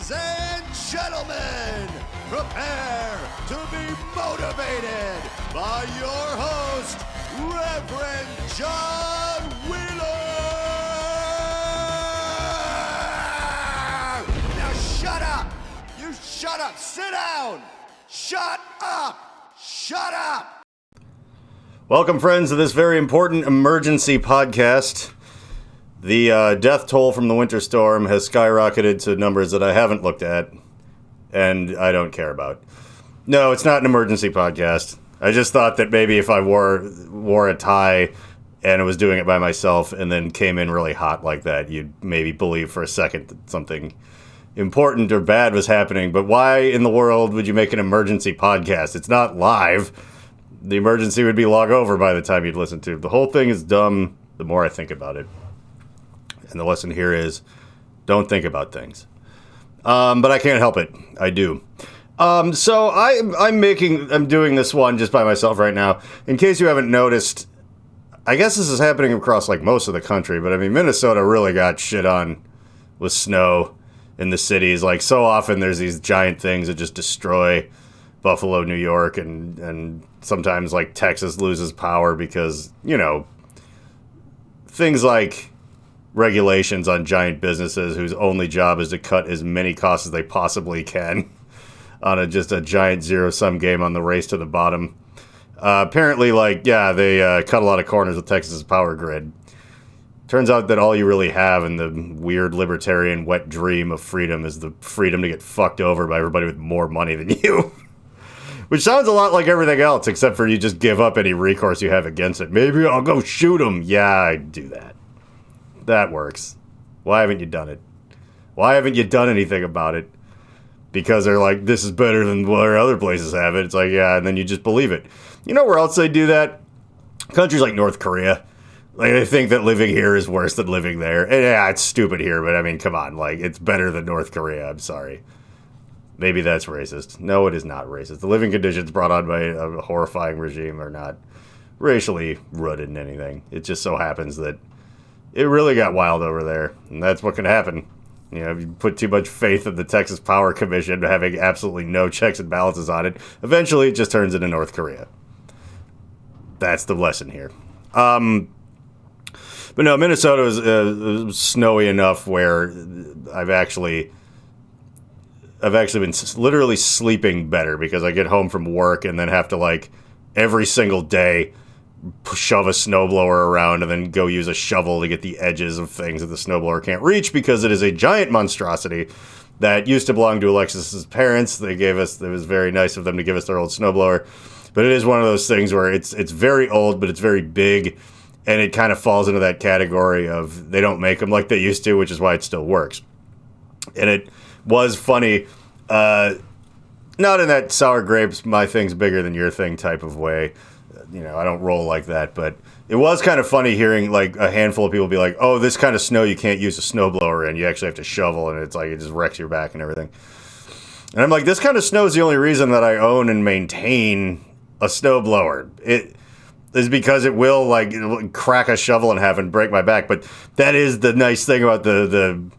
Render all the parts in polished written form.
Ladies and gentlemen, prepare to be motivated by your host, Reverend John Wheeler! Now shut up! You shut up! Sit down! Shut up! Shut up! Welcome, friends, to this very important emergency podcast. The death toll from the winter storm has skyrocketed to numbers that I haven't looked at, and I don't care about. No, it's not an emergency podcast. I just thought that maybe if I wore a tie and was doing it by myself and then came in really hot like that, you'd maybe believe for a second that something important or bad was happening. But why in the world would you make an emergency podcast? It's not live. The emergency would be long over by the time you'd listen to it. The whole thing is dumb the more I think about it. And the lesson here is, don't think about things. But I can't help it. I do. So I'm doing this one just by myself right now. In case you haven't noticed, I guess this is happening across like most of the country, but I mean, Minnesota really got shit on with snow in the cities. Like, so often there's these giant things that just destroy Buffalo, New York, and sometimes like Texas loses power because, you know, things like regulations on giant businesses whose only job is to cut as many costs as they possibly can on just a giant zero-sum game on the race to the bottom. Apparently, they cut a lot of corners with Texas's power grid. Turns out that all you really have in the weird libertarian wet dream of freedom is the freedom to get fucked over by everybody with more money than you. Which sounds a lot like everything else, except for you just give up any recourse you have against it. Maybe I'll go shoot them. Yeah, I'd do that. That works. Why haven't you done it? Why haven't you done anything about it? Because they're like, this is better than where other places have it. It's like, yeah, and then you just believe it. You know where else they do that? Countries like North Korea. Like, they think that living here is worse than living there. And yeah, it's stupid here, but I mean, come on. Like, it's better than North Korea. I'm sorry. Maybe that's racist. No, it is not racist. The living conditions brought on by a horrifying regime are not racially rooted in anything. It just so happens that it really got wild over there, and that's what can happen. You know, if you put too much faith in the Texas Power Commission having absolutely no checks and balances on it, eventually it just turns into North Korea. That's the lesson here. But no, Minnesota is snowy enough where I've actually been literally sleeping better because I get home from work and then have to, like, every single day shove a snowblower around and then go use a shovel to get the edges of things that the snowblower can't reach because it is a giant monstrosity that used to belong to Alexis's parents. It was very nice of them to give us their old snowblower, but it is one of those things where it's very old, but it's very big, and it kind of falls into that category of they don't make them like they used to, which is why it still works. And it was funny, not in that sour grapes, my thing's bigger than your thing type of way. You know, I don't roll like that, but it was kind of funny hearing like a handful of people be like, oh, this kind of snow you can't use a snowblower in. You actually have to shovel, and it's like it just wrecks your back and everything. And I'm like, this kind of snow is the only reason that I own and maintain a snowblower. It is because it will like crack a shovel in half and break my back. But that is the nice thing about the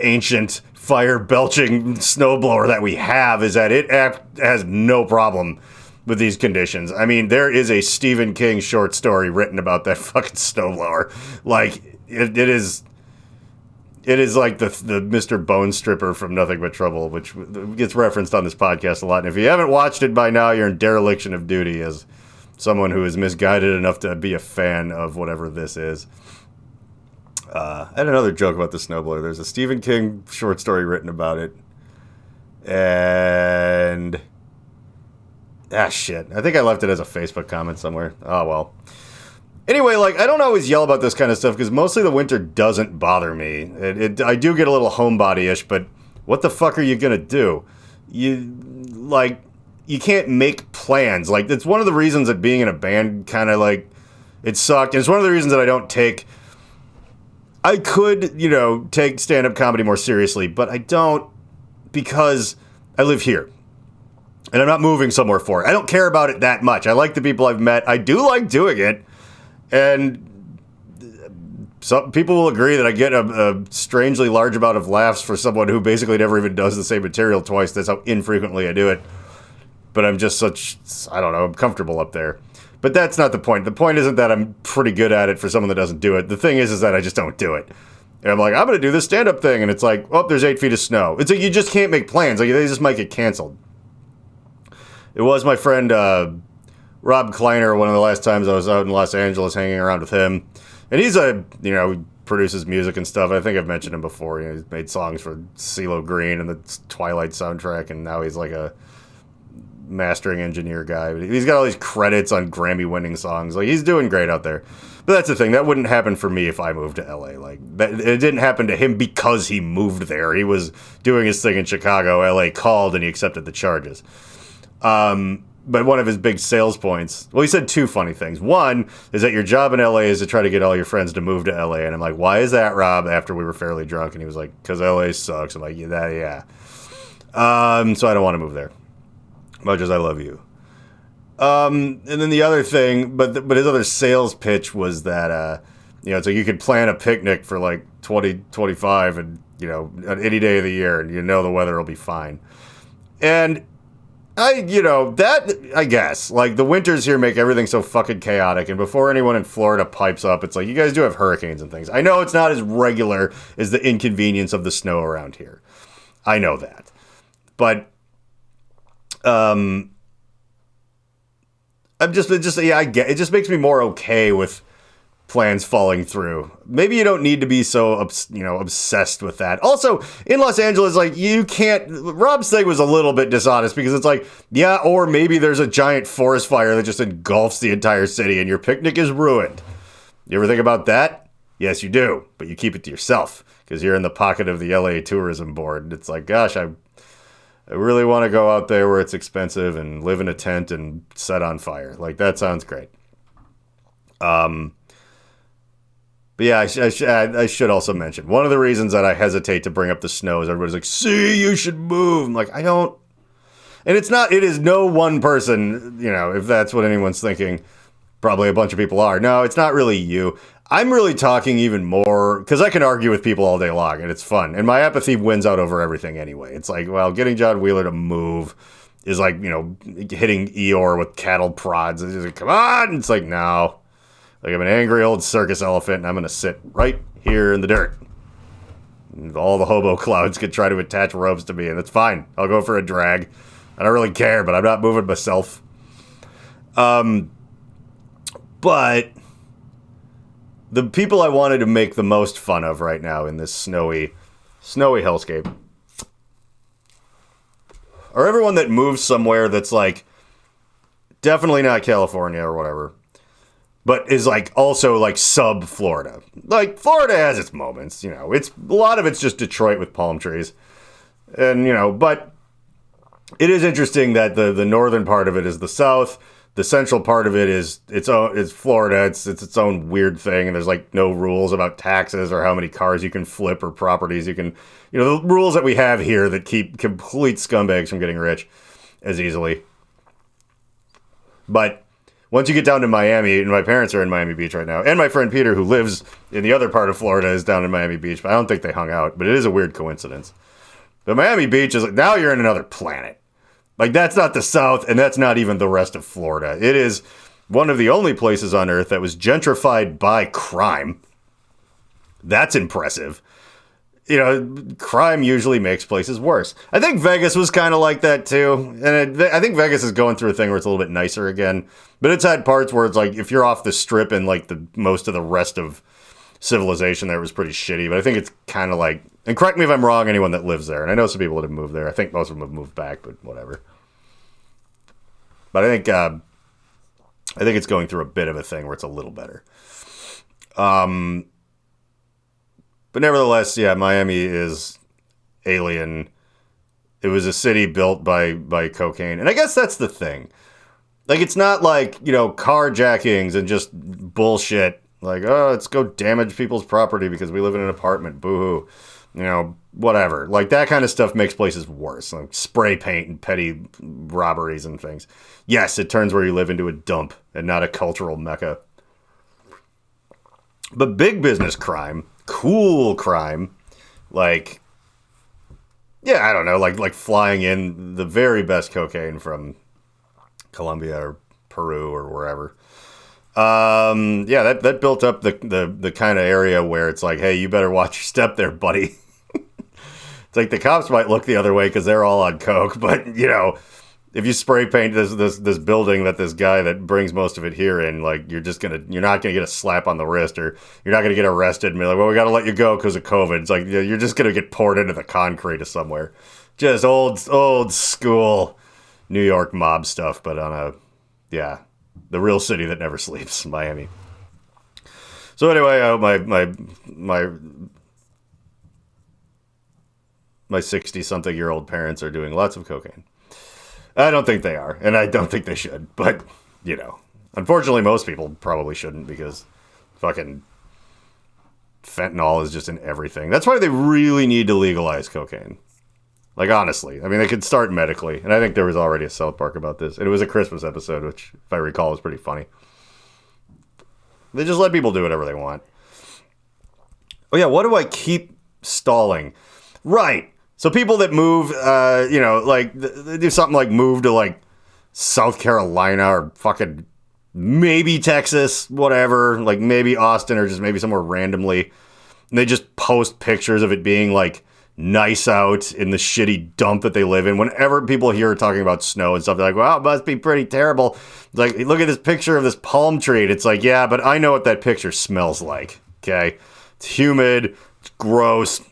ancient fire belching snowblower that we have, is that it has no problem with these conditions. I mean, there is a Stephen King short story written about that fucking snowblower. Like, it is like the Mr. Bone Stripper from Nothing But Trouble, which gets referenced on this podcast a lot. And if you haven't watched it by now, you're in dereliction of duty as someone who is misguided enough to be a fan of whatever this is. I had another joke about the snowblower. There's a Stephen King short story written about it. And shit. I think I left it as a Facebook comment somewhere. Oh, well. Anyway, like, I don't always yell about this kind of stuff because mostly the winter doesn't bother me. I do get a little homebody-ish, but what the fuck are you gonna do? You can't make plans. Like, it's one of the reasons that being in a band kind of, like, it sucked. And it's one of the reasons that I could, take stand-up comedy more seriously, but I don't because I live here. And I'm not moving somewhere for it. I don't care about it that much. I like the people I've met. I do like doing it. And some people will agree that I get a strangely large amount of laughs for someone who basically never even does the same material twice. That's how infrequently I do it. But I'm just I don't know, I'm comfortable up there. But that's not the point. The point isn't that I'm pretty good at it for someone that doesn't do it. The thing is that I just don't do it. And I'm like, I'm going to do this stand-up thing. And it's like, oh, there's 8 feet of snow. It's like, you just can't make plans. Like, they just might get canceled. It was my friend, Rob Kleiner, one of the last times I was out in Los Angeles hanging around with him. And he's he produces music and stuff. I think I've mentioned him before. He's made songs for CeeLo Green and the Twilight soundtrack. And now he's like a mastering engineer guy. He's got all these credits on Grammy-winning songs. Like, he's doing great out there. But that's the thing. That wouldn't happen for me if I moved to LA. Like, it didn't happen to him because he moved there. He was doing his thing in Chicago. LA called and he accepted the charges. But one of his big sales points, well, he said 2 funny things. One is that your job in LA is to try to get all your friends to move to LA. And I'm like, why is that, Rob? After we were fairly drunk. And he was like, because LA sucks. I'm like, yeah. So I don't want to move there. Much as I love you. And then the other thing, but his other sales pitch was that, so you could plan a picnic for like 2025 and, on any day of the year and the weather will be fine. And I guess, like, the winters here make everything so fucking chaotic. And before anyone in Florida pipes up, it's like, you guys do have hurricanes and things. I know it's not as regular as the inconvenience of the snow around here. I know that. But, I get it. Just makes me more okay with plans falling through. Maybe you don't need to be so, obsessed with that. Also, in Los Angeles, like, you can't. Rob's thing was a little bit dishonest because it's like, yeah, or maybe there's a giant forest fire that just engulfs the entire city and your picnic is ruined. You ever think about that? Yes, you do, but you keep it to yourself because you're in the pocket of the LA Tourism Board. It's like, gosh, I really want to go out there where it's expensive and live in a tent and set on fire. Like, that sounds great. But yeah, I should also mention, one of the reasons that I hesitate to bring up the snow is everybody's like, see, you should move. I'm like, I don't. And it is no one person, if that's what anyone's thinking. Probably a bunch of people are. No, it's not really you. I'm really talking even more, because I can argue with people all day long, and it's fun. And my apathy wins out over everything anyway. It's like, well, getting John Wheeler to move is like, hitting Eeyore with cattle prods. It's just like, come on! It's like, no. Like, I'm an angry old circus elephant, and I'm going to sit right here in the dirt. And all the hobo clouds could try to attach ropes to me, and it's fine. I'll go for a drag. I don't really care, but I'm not moving myself. But the people I wanted to make the most fun of right now in this snowy hellscape are everyone that moves somewhere that's like definitely not California or whatever, but is like also like sub Florida. Like, Florida has its moments, it's a lot of it's just Detroit with palm trees. And but it is interesting that the northern part of it is the South. The central part of it is Florida. It's its own weird thing, and there's like no rules about taxes or how many cars you can flip or properties you can. The rules that we have here that keep complete scumbags from getting rich as easily. But once you get down to Miami, and my parents are in Miami Beach right now, and my friend Peter, who lives in the other part of Florida, is down in Miami Beach, but I don't think they hung out. But it is a weird coincidence. But Miami Beach is like, now you're in another planet. Like, that's not the South, and that's not even the rest of Florida. It is one of the only places on Earth that was gentrified by crime. That's impressive. Crime usually makes places worse. I think Vegas was kind of like that, too. And I think Vegas is going through a thing where it's a little bit nicer again. But it's had parts where it's like, if you're off the strip and like most of the rest of civilization there was pretty shitty. But I think it's kind of like, and correct me if I'm wrong, anyone that lives there. And I know some people that have moved there. I think most of them have moved back, but whatever. But I think it's going through a bit of a thing where it's a little better. But nevertheless, yeah, Miami is alien. It was a city built by cocaine. And I guess that's the thing. Like, it's not like, carjackings and just bullshit. Like, oh, let's go damage people's property because we live in an apartment. Boo-hoo. Whatever. Like, that kind of stuff makes places worse. Like, spray paint and petty robberies and things. Yes, it turns where you live into a dump and not a cultural mecca. But big business crime, cool crime, like, yeah, I don't know, like flying in the very best cocaine from Colombia or Peru or wherever. Yeah, that built up the kind of area where it's like, hey, you better watch your step there, buddy. It's like the cops might look the other way because they're all on coke, but if you spray paint this building that this guy that brings most of it here in, like, you're not gonna get a slap on the wrist, or you're not gonna get arrested and be like, well, we gotta let you go because of COVID. It's like, you're just gonna get poured into the concrete of somewhere. Just old school New York mob stuff, but on the real city that never sleeps, Miami. So anyway, my 60-something-year-old parents are doing lots of cocaine. I don't think they are, and I don't think they should. But, unfortunately, most people probably shouldn't, because fucking fentanyl is just in everything. That's why they really need to legalize cocaine. Like, honestly. I mean, they could start medically, and I think there was already a South Park about this. And it was a Christmas episode, which, if I recall, was pretty funny. They just let people do whatever they want. Oh, yeah, what do I keep stalling? Right. So people that move, they do something like move to, like, South Carolina or fucking maybe Texas, whatever, like maybe Austin or just maybe somewhere randomly. And they just post pictures of it being, like, nice out in the shitty dump that they live in. Whenever people here talking about snow and stuff, they're like, wow, it must be pretty terrible. It's like, look at this picture of this palm tree. And it's like, yeah, but I know what that picture smells like, okay? It's humid, it's gross.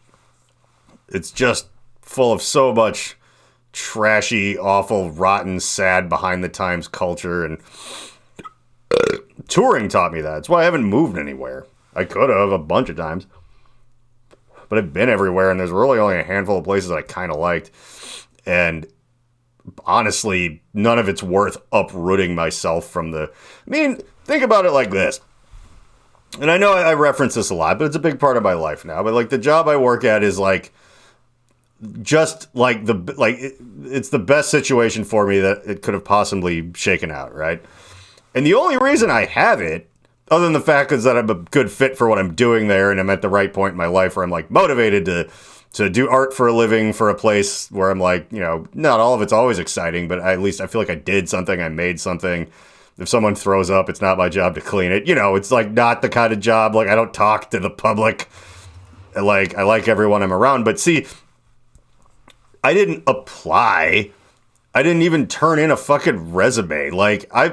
It's just full of so much trashy, awful, rotten, sad, behind the times culture, and touring taught me that. That's why I haven't moved anywhere. I could have a bunch of times, but I've been everywhere, and there's really only a handful of places that I kind of liked, and honestly, none of it's worth uprooting myself from the... I mean, think about it like this. And I know I reference this a lot, but it's a big part of my life now. But, like, the job I work at is, like, just like it's the best situation for me that it could have possibly shaken out, right? And the only reason I have it, other than the fact is that I'm a good fit for what I'm doing there, and I'm at the right point in my life where I'm, like, motivated to do art for a living for a place where I'm like, not all of it's always exciting, but at least I feel like I did something, I made something. If someone throws up, it's not my job to clean it. It's like not the kind of job, like, I don't talk to the public. Like, I like everyone I'm around, but see, I didn't apply. I didn't even turn in a fucking resume. Like, I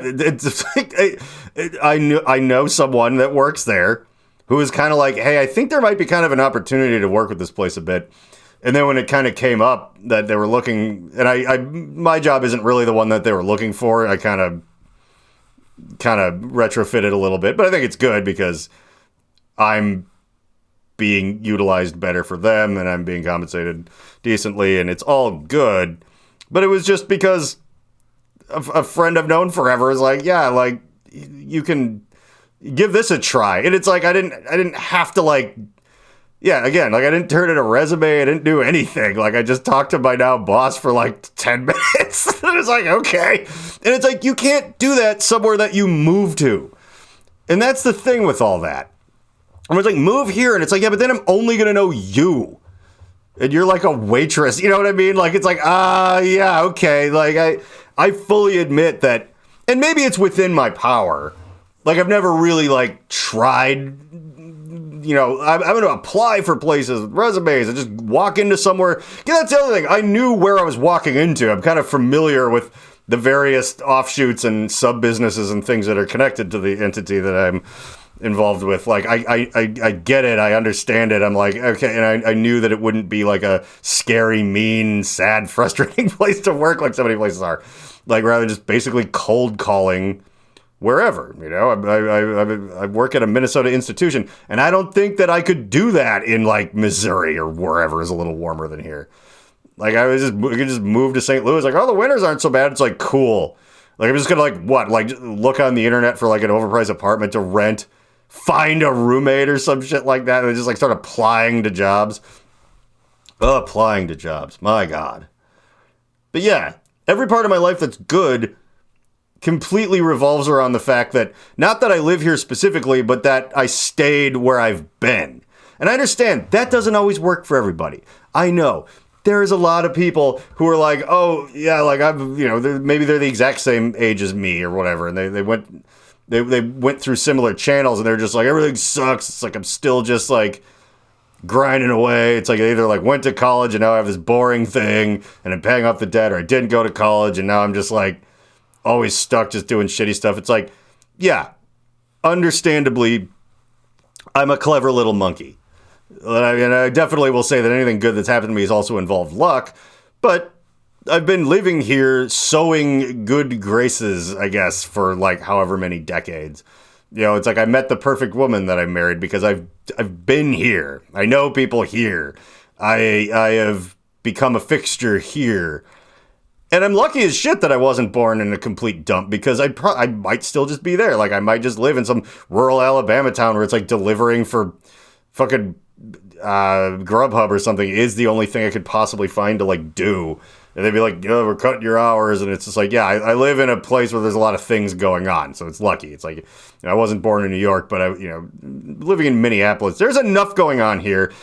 know someone that works there who was kind of like, hey, I think there might be kind of an opportunity to work with this place a bit. And then when it kind of came up that they were looking, and my job isn't really the one that they were looking for. I kind of retrofitted a little bit, but I think it's good because I'm being utilized better for them, and I'm being compensated decently, and it's all good. But it was just because a friend I've known forever is like, yeah, like, you can give this a try. And it's like, I didn't have to, like, yeah, again, like, I didn't turn in a resume, I didn't do anything. Like, I just talked to my now boss for like 10 minutes. And it's like, okay. And it's like, you can't do that somewhere that you move to. And that's the thing with all that. I was like, move here, and it's like, yeah, but then I'm only going to know you. And you're like a waitress, you know what I mean? Like, it's like, yeah, okay. Like, I fully admit that, and maybe it's within my power. Like, I've never really, like, tried, I'm going to apply for places with resumes and just walk into somewhere. Yeah, that's the other thing. I knew where I was walking into. I'm kind of familiar with the various offshoots and sub-businesses and things that are connected to the entity that I'm involved with. Like, I get it, I understand it. I'm like, okay, and I knew that it wouldn't be like a scary, mean, sad, frustrating place to work like so many places are. Like, rather just basically cold calling wherever, I work at a Minnesota institution, and I don't think that I could do that in, like, Missouri or wherever is a little warmer than here. Like, I could just move to St. Louis, like, oh, the winters aren't so bad. It's like, cool. Like, I'm just gonna, like, what, like, look on the internet for, like, an overpriced apartment to rent, find a roommate or some shit like that, and just, like, start applying to jobs. Applying to jobs, my God. But yeah, every part of my life that's good completely revolves around the fact that, not that I live here specifically, but that I stayed where I've been. And I understand that doesn't always work for everybody. I know. There's a lot of people who are like, oh, yeah, like maybe they're the exact same age as me or whatever. And they went through similar channels and they're just like, everything sucks. It's like, I'm still just like grinding away. It's like I either like went to college and now I have this boring thing and I'm paying off the debt, or I didn't go to college and now I'm just like always stuck just doing shitty stuff. It's like, yeah, understandably, I'm a clever little monkey. And I definitely will say that anything good that's happened to me has also involved luck, but I've been living here sowing good graces, I guess, for like however many decades. You know, it's like I met the perfect woman that I married because I've been here. I know people here. I have become a fixture here. And I'm lucky as shit that I wasn't born in a complete dump, because I might still just be there. Like, I might just live in some rural Alabama town where it's like delivering for fucking Grubhub or something is the only thing I could possibly find to like do. And they'd be like, oh, we're cutting your hours. And it's just like, yeah, I live in a place where there's a lot of things going on. So it's lucky. It's like, I wasn't born in New York, but living in Minneapolis, there's enough going on here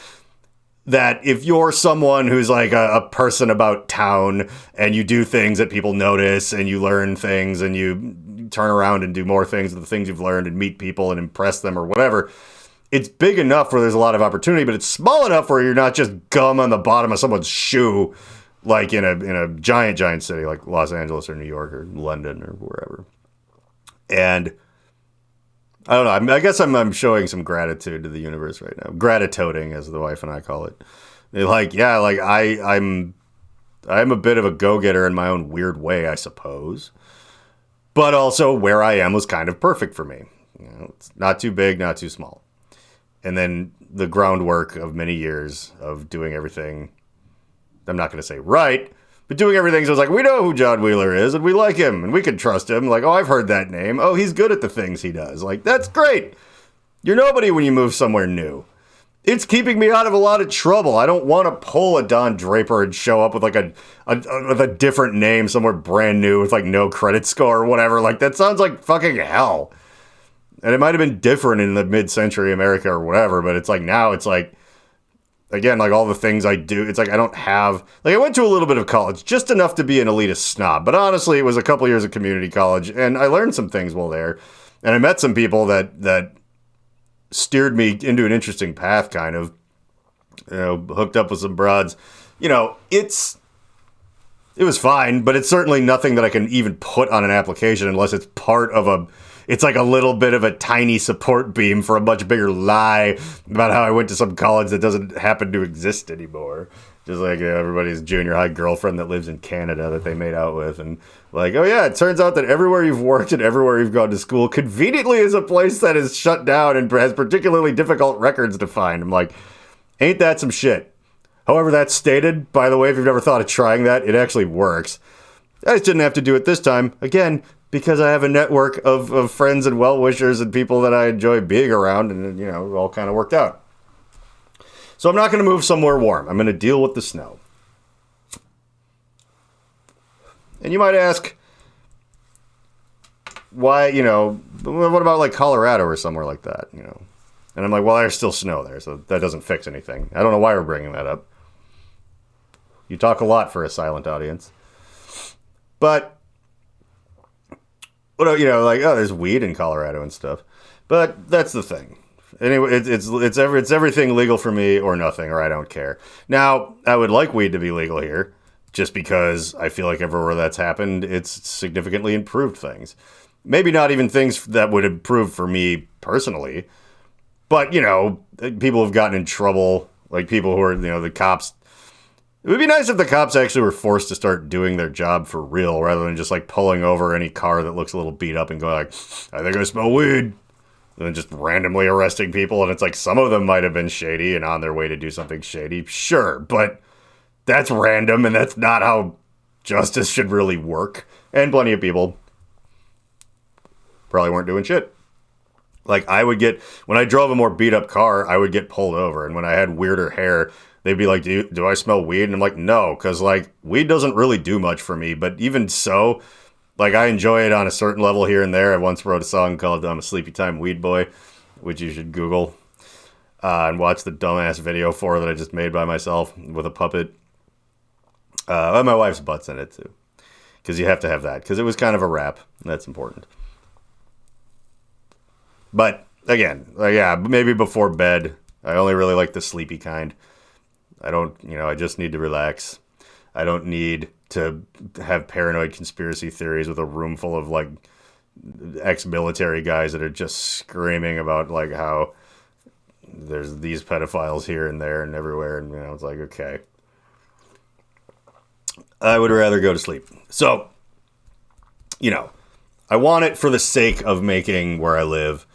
that if you're someone who's like a person about town and you do things that people notice and you learn things and you turn around and do more things of the things you've learned and meet people and impress them or whatever, it's big enough where there's a lot of opportunity, but it's small enough where you're not just gum on the bottom of someone's shoe, like in a giant city like Los Angeles or New York or London or wherever. And I don't know. I guess I'm showing some gratitude to the universe right now. Gratituding, as the wife and I call it. Like, yeah, like I'm a bit of a go-getter in my own weird way, I suppose. But also where I am was kind of perfect for me. You know, it's not too big, not too small. And then the groundwork of many years of doing everything, I'm not going to say right, but doing everything so it's like, we know who John Wheeler is, and we like him, and we can trust him. Like, oh, I've heard that name. Oh, he's good at the things he does. Like, that's great. You're nobody when you move somewhere new. It's keeping me out of a lot of trouble. I don't want to pull a Don Draper and show up with like a different name somewhere brand new with like no credit score or whatever. Like, that sounds like fucking hell. And it might have been different in the mid-century America or whatever, but it's like now it's like, again, like all the things I do, it's like I don't have, like I went to a little bit of college, just enough to be an elitist snob. But honestly, it was a couple years of community college, and I learned some things while there. And I met some people that steered me into an interesting path, kind of. You know, hooked up with some broads. You know, it was fine, but it's certainly nothing that I can even put on an application unless it's part of it's like a little bit of a tiny support beam for a much bigger lie about how I went to some college that doesn't happen to exist anymore. Just like everybody's junior high girlfriend that lives in Canada that they made out with. And like, oh yeah, it turns out that everywhere you've worked and everywhere you've gone to school conveniently is a place that is shut down and has particularly difficult records to find. I'm like, ain't that some shit? However that's stated, by the way, if you've never thought of trying that, it actually works. I just didn't have to do it this time. Again, because I have a network of friends and well-wishers and people that I enjoy being around, and, you know, it all kind of worked out. So I'm not going to move somewhere warm. I'm going to deal with the snow. And you might ask, why, you know, what about like Colorado or somewhere like that, you know? And I'm like, well, there's still snow there, so that doesn't fix anything. I don't know why we're bringing that up. You talk a lot for a silent audience. But, well, you know, like, oh, there's weed in Colorado and stuff. But that's the thing. Anyway, it's everything legal for me or nothing, or I don't care. Now, I would like weed to be legal here, just because I feel like everywhere that's happened, it's significantly improved things. Maybe not even things that would improve for me personally, but, you know, people have gotten in trouble, like people who are, you know, the cops. It would be nice if the cops actually were forced to start doing their job for real, rather than just like pulling over any car that looks a little beat up and going like, I think I smell weed. And then just randomly arresting people. And it's like, some of them might have been shady and on their way to do something shady. Sure, but that's random and that's not how justice should really work. And plenty of people probably weren't doing shit. Like, I would get, when I drove a more beat up car, I would get pulled over. And when I had weirder hair, they'd be like, do I smell weed? And I'm like, no, because, like, weed doesn't really do much for me. But even so, Like, I enjoy it on a certain level here and there. I once wrote a song called I'm a Sleepy Time Weed Boy, which you should Google and watch the dumbass video for that I just made by myself with a puppet. My wife's butt's in it, too. Because you have to have that. Because it was kind of a rap. That's important. But, again, maybe before bed. I only really like the sleepy kind. I just need to relax. I don't need to have paranoid conspiracy theories with a room full of, like, ex-military guys that are just screaming about, like, how there's these pedophiles here and there and everywhere. And, it's like, okay. I would rather go to sleep. So, I want it for the sake of making where I live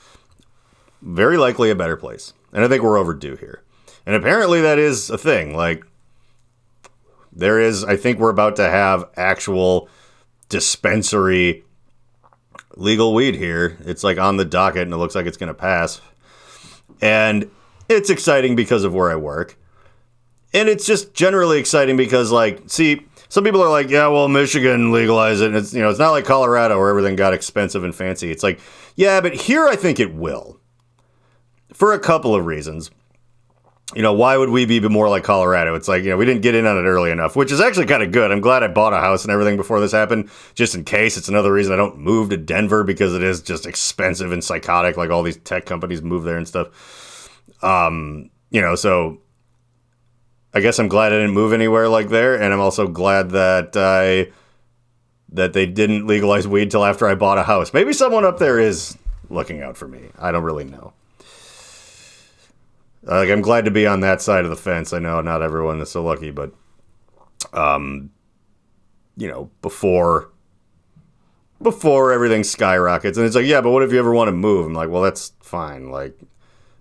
very likely a better place. And I think we're overdue here. And apparently that is a thing. Like, I think we're about to have actual dispensary legal weed here. It's like on the docket and it looks like it's going to pass. And it's exciting because of where I work. And it's just generally exciting because, like, see, some people are like, yeah, well, Michigan legalized it. And it's, it's not like Colorado where everything got expensive and fancy. It's like, yeah, but here I think it will. For a couple of reasons. Why would we be more like Colorado? It's like, we didn't get in on it early enough, which is actually kind of good. I'm glad I bought a house and everything before this happened, just in case. It's another reason I don't move to Denver because it is just expensive and psychotic. Like all these tech companies move there and stuff. So I guess I'm glad I didn't move anywhere like there. And I'm also glad that they didn't legalize weed till after I bought a house. Maybe someone up there is looking out for me. I don't really know. I'm glad to be on that side of the fence. I know not everyone is so lucky, but, before everything skyrockets. And it's like, yeah, but what if you ever want to move? I'm like, well, that's fine. Like,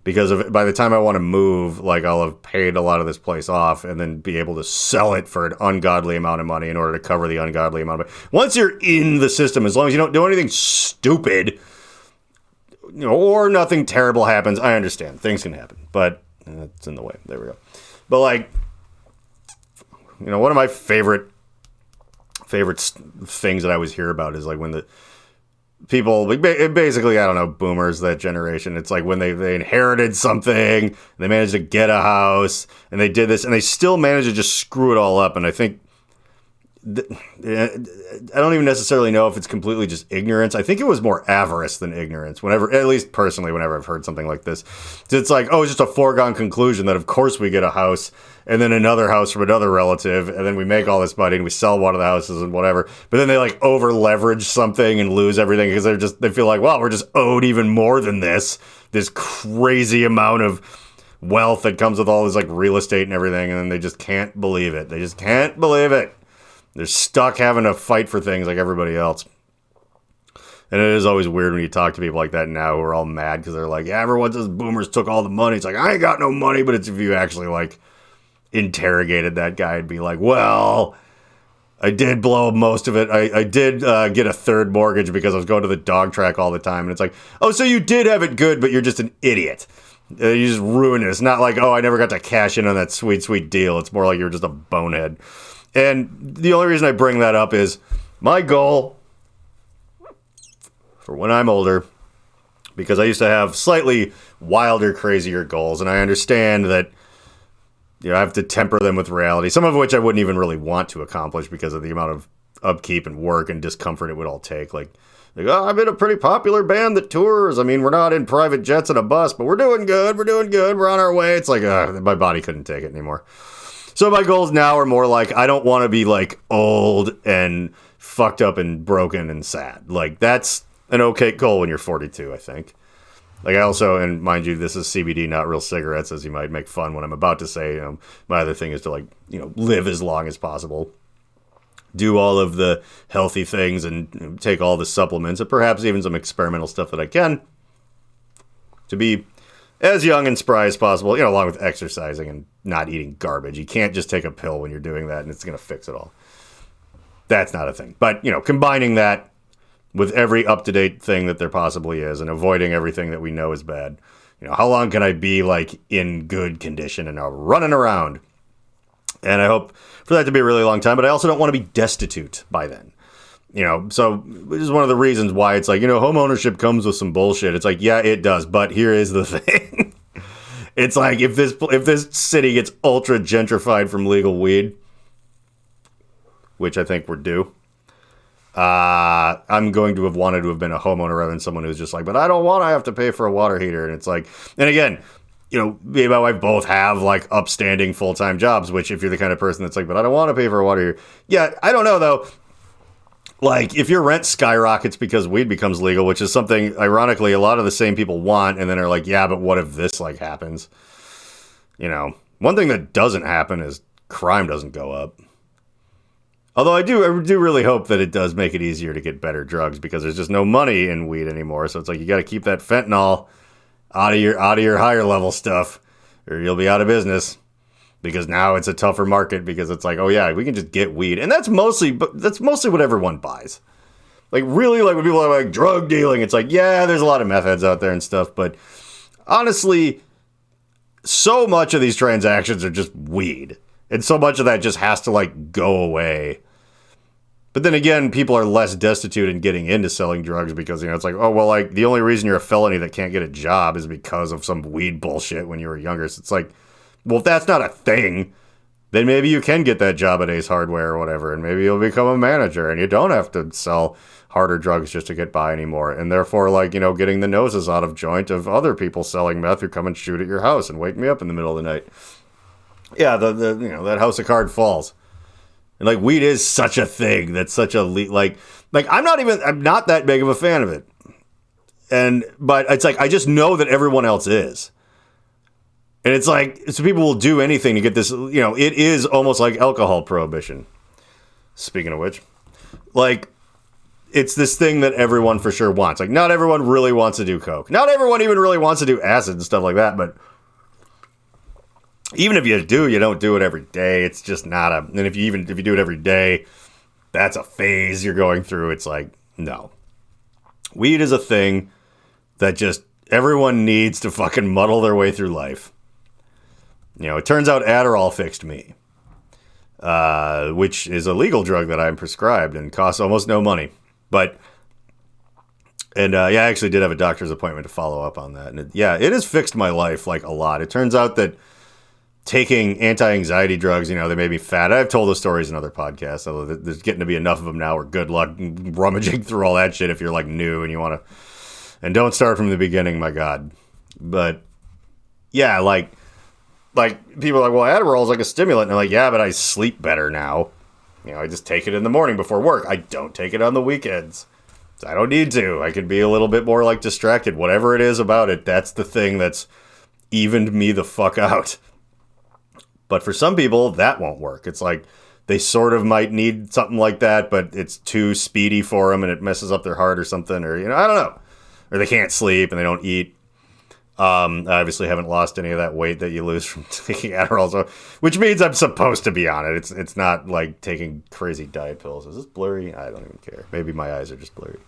because by the time I want to move, like, I'll have paid a lot of this place off and then be able to sell it for an ungodly amount of money in order to cover the ungodly amount of money. Once you're in the system, as long as you don't do anything stupid, or nothing terrible happens. I understand. Things can happen. But that's in the way. There we go. But, like, one of my favorite things that I always hear about is, like, when the people, like, basically, I don't know, boomers, that generation. It's like when they inherited something, they managed to get a house, and they did this, and they still managed to just screw it all up. And I think I don't even necessarily know if it's completely just ignorance. I think it was more avarice than ignorance. At least personally, whenever I've heard something like this, it's like, oh, it's just a foregone conclusion that of course we get a house and then another house from another relative, and then we make all this money and we sell one of the houses and whatever. But then they like over leverage something and lose everything because they feel like, well, we're just owed even more than this crazy amount of wealth that comes with all this like real estate and everything, and then they just can't believe it. They just can't believe it. They're stuck having to fight for things like everybody else. And it is always weird when you talk to people like that now who are all mad because they're like, yeah, everyone says boomers took all the money. It's like, I ain't got no money. But it's if you actually like interrogated that guy and be like, well, I did blow most of it. I did get a third mortgage because I was going to the dog track all the time. And it's like, oh, so you did have it good, but you're just an idiot. You just ruined it. It's not like, oh, I never got to cash in on that sweet, sweet deal. It's more like you're just a bonehead. And the only reason I bring that up is my goal for when I'm older, because I used to have slightly wilder, crazier goals, and I understand that I have to temper them with reality, some of which I wouldn't even really want to accomplish because of the amount of upkeep and work and discomfort it would all take. Like, oh, I'm in a pretty popular band that tours. I mean, we're not in private jets and a bus, but we're doing good. We're on our way. It's like, my body couldn't take it anymore. So my goals now are more like, I don't want to be like old and fucked up and broken and sad. Like that's an okay goal when you're 42, I think. Like I also, and mind you, this is CBD, not real cigarettes, as you might make fun when I'm about to say, my other thing is to like, live as long as possible. Do all of the healthy things and take all the supplements and perhaps even some experimental stuff that I can to be as young and spry as possible, along with exercising and not eating garbage. You can't just take a pill when you're doing that and it's going to fix it all. That's not a thing. But, combining that with every up-to-date thing that there possibly is and avoiding everything that we know is bad. How long can I be, like, in good condition and running around? And I hope for that to be a really long time, but I also don't want to be destitute by then. You know, so which is one of the reasons why it's like, you know, home ownership comes with some bullshit. It's like, yeah, it does, but here is the thing. It's like if this city gets ultra gentrified from legal weed, which I think we're due, I'm going to have wanted to have been a homeowner rather than someone who's just like, but I don't want to have to pay for a water heater. And it's like, and again, you know, me and my wife both have like upstanding full-time jobs, which if you're the kind of person that's like, but I don't want to pay for a water heater. Yeah, I don't know though. Like, if your rent skyrockets because weed becomes legal, which is something, ironically, a lot of the same people want, and then are like, yeah, but what if this, like, happens? You know, one thing that doesn't happen is crime doesn't go up. Although I do really hope that it does make it easier to get better drugs, because there's just no money in weed anymore, so it's like, you gotta keep that fentanyl out of your higher level stuff, or you'll be out of business. Because now it's a tougher market because it's like, oh yeah, we can just get weed. And that's mostly what everyone buys. Like really, like when people are like drug dealing, it's like, yeah, there's a lot of meth heads out there and stuff. But honestly, so much of these transactions are just weed. And so much of that just has to like go away. But then again, people are less destitute in getting into selling drugs because, you know, it's like, oh, well, like the only reason you're a felony that can't get a job is because of some weed bullshit when you were younger. So it's like, well, if that's not a thing, then maybe you can get that job at Ace Hardware or whatever, and maybe you'll become a manager, and you don't have to sell harder drugs just to get by anymore. And therefore, like, you know, getting the noses out of joint of other people selling meth who come and shoot at your house and wake me up in the middle of the night. Yeah, the you know, that house of cards falls. And like, weed is such a thing that's such a like I'm not that big of a fan of it. But it's like I just know that everyone else is. And it's like, so people will do anything to get this, you know, it is almost like alcohol prohibition. Speaking of which, like, it's this thing that everyone for sure wants. Like, not everyone really wants to do coke. Not everyone even really wants to do acid and stuff like that, but even if you do, you don't do it every day. It's just not and if you do it every day, that's a phase you're going through. It's like, no. Weed is a thing that just everyone needs to fucking muddle their way through life. You know, it turns out Adderall fixed me, which is a legal drug that I'm prescribed and costs almost no money. I actually did have a doctor's appointment to follow up on that. And it has fixed my life like a lot. It turns out that taking anti-anxiety drugs, you know, they made me fat. I've told those stories in other podcasts, although there's getting to be enough of them now where good luck rummaging through all that shit if you're like new and you want to, and don't start from the beginning, my God. But yeah, like people are like, well, Adderall is like a stimulant. And I'm like, yeah, but I sleep better now. You know, I just take it in the morning before work. I don't take it on the weekends. I don't need to. I could be a little bit more like distracted. Whatever it is about it, that's the thing that's evened me the fuck out. But for some people, that won't work. It's like they sort of might need something like that, but it's too speedy for them and it messes up their heart or something, or, you know, I don't know. Or they can't sleep and they don't eat. I obviously haven't lost any of that weight that you lose from taking Adderall, so, which means I'm supposed to be on it. It's not like taking crazy diet pills. Is this blurry? I don't even care. Maybe my eyes are just blurry.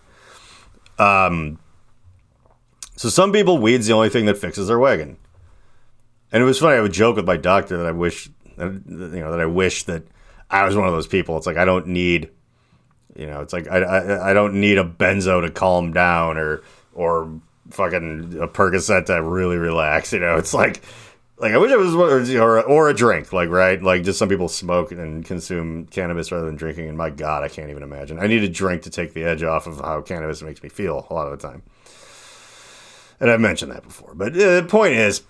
So some people, weed's the only thing that fixes their wagon. And it was funny. I would joke with my doctor that I wish that I was one of those people. It's like I don't need, you know, it's like I don't need a benzo to calm down or fucking a Percocet to really relax. You know, it's like I wish I was or a drink. Like, right, like just some people smoke and consume cannabis rather than drinking. And my God, I can't even imagine. I need a drink to take the edge off of how cannabis makes me feel a lot of the time. And I've mentioned that before. But the point is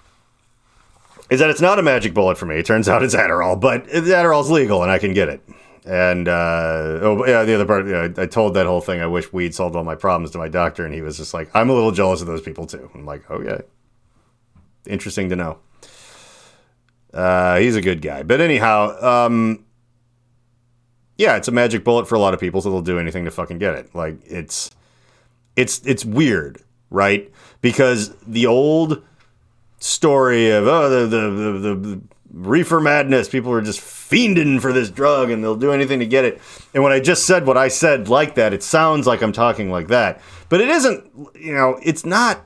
that it's not a magic bullet for me. It turns out it's Adderall, but Adderall's legal and I can get it. And, the other part, I told that whole thing, I wish weed solved all my problems, to my doctor, and he was just like, I'm a little jealous of those people too. I'm like, okay. Interesting to know. He's a good guy. But anyhow, it's a magic bullet for a lot of people, so they'll do anything to fucking get it. Like, it's weird, right? Because the old story of the reefer madness, people are just fiending for this drug and they'll do anything to get it. And when I just said what I said like that, it sounds like I'm talking like that, but it isn't. You know, it's not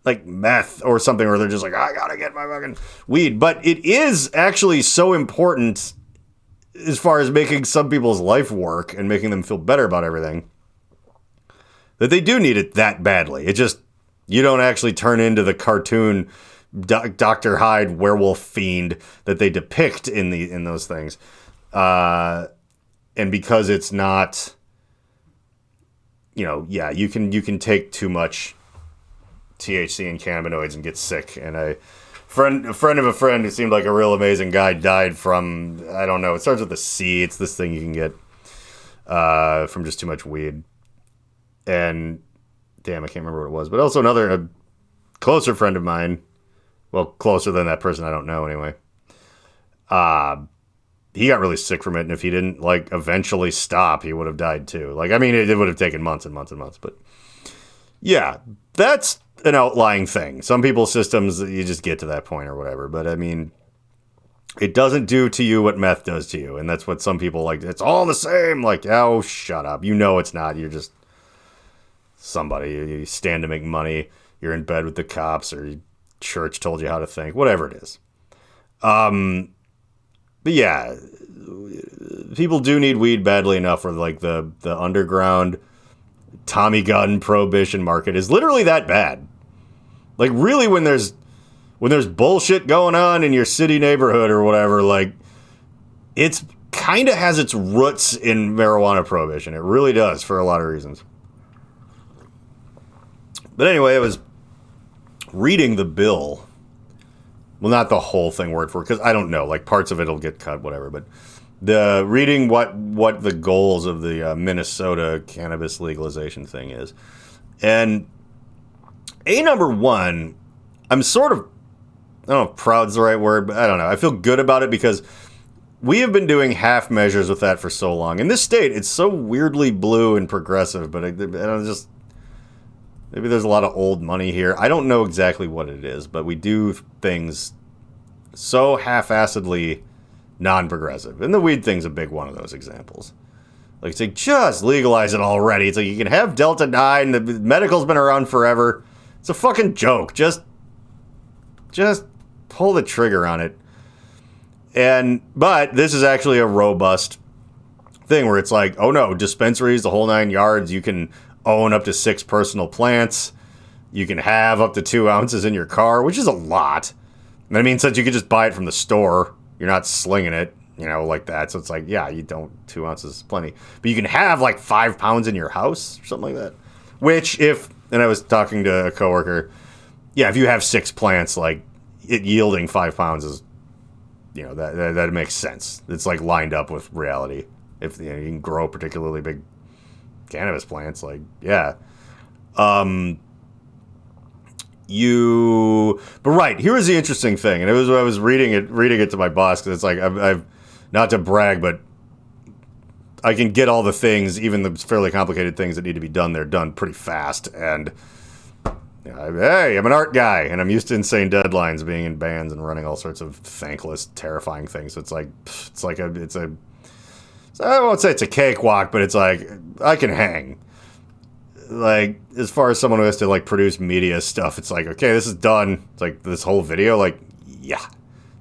like meth or something where they're just like, I gotta get my fucking weed. But it is actually so important as far as making some people's life work and making them feel better about everything, that they do need it that badly. It just, you don't actually turn into the cartoon Dr. Hyde werewolf fiend that they depict in those things. And because it's not, you can take too much THC and cannabinoids and get sick. And a friend of a friend who seemed like a real amazing guy died from, I don't know, it starts with a C. It's this thing you can get from just too much weed. And damn, I can't remember what it was. But also a closer friend of mine, well, closer than that person I don't know anyway. He got really sick from it, and if he didn't eventually stop, he would have died too. It would have taken months and months and months. But yeah, that's an outlying thing. Some people's systems, you just get to that point or whatever. But it doesn't do to you what meth does to you, and that's what some people like. It's all the same. Oh, shut up. It's not. You're just somebody. You stand to make money. You're in bed with the cops, or church told you how to think. Whatever it is. But yeah, people do need weed badly enough where the underground Tommy gun prohibition market is literally that bad. Really, when there's bullshit going on in your city neighborhood or whatever, it's kind of has its roots in marijuana prohibition. It really does, for a lot of reasons. But anyway, I was reading the bill. Well, not the whole thing word for it, because I don't know. Parts of it will get cut, whatever. But reading what the goals of the Minnesota cannabis legalization thing is. And number one, I'm sort of, I don't know if proud's the right word, but I don't know. I feel good about it because we have been doing half measures with that for so long. In this state, it's so weirdly blue and progressive, but maybe there's a lot of old money here. I don't know exactly what it is, but we do things so half-assedly non-progressive. And the weed thing's a big one of those examples. It's just legalize it already. It's you can have Delta-9. The medical's been around forever. It's a fucking joke. Just pull the trigger on it. But this is actually a robust thing where it's oh no, dispensaries, the whole 9 yards. You can own up to 6 personal plants. You can have up to 2 ounces in your car, which is a lot. Since you could just buy it from the store, you're not slinging it, like that. So it's you don't, 2 ounces is plenty. But you can have 5 pounds in your house or something like that. Which and I was talking to a coworker, if you have 6 plants, it yielding 5 pounds is, that makes sense. It's lined up with reality. If you can grow particularly big cannabis plants, yeah. But right, here was the interesting thing, and it was I was reading it to my boss, because it's I've not to brag, but I can get all the things, even the fairly complicated things that need to be done, they're done pretty fast. And hey, I'm an art guy, and I'm used to insane deadlines, being in bands and running all sorts of thankless, terrifying things. So I won't say it's a cakewalk, but it's I can hang. As far as someone who has to produce media stuff, it's okay, this is done. It's this whole video, yeah.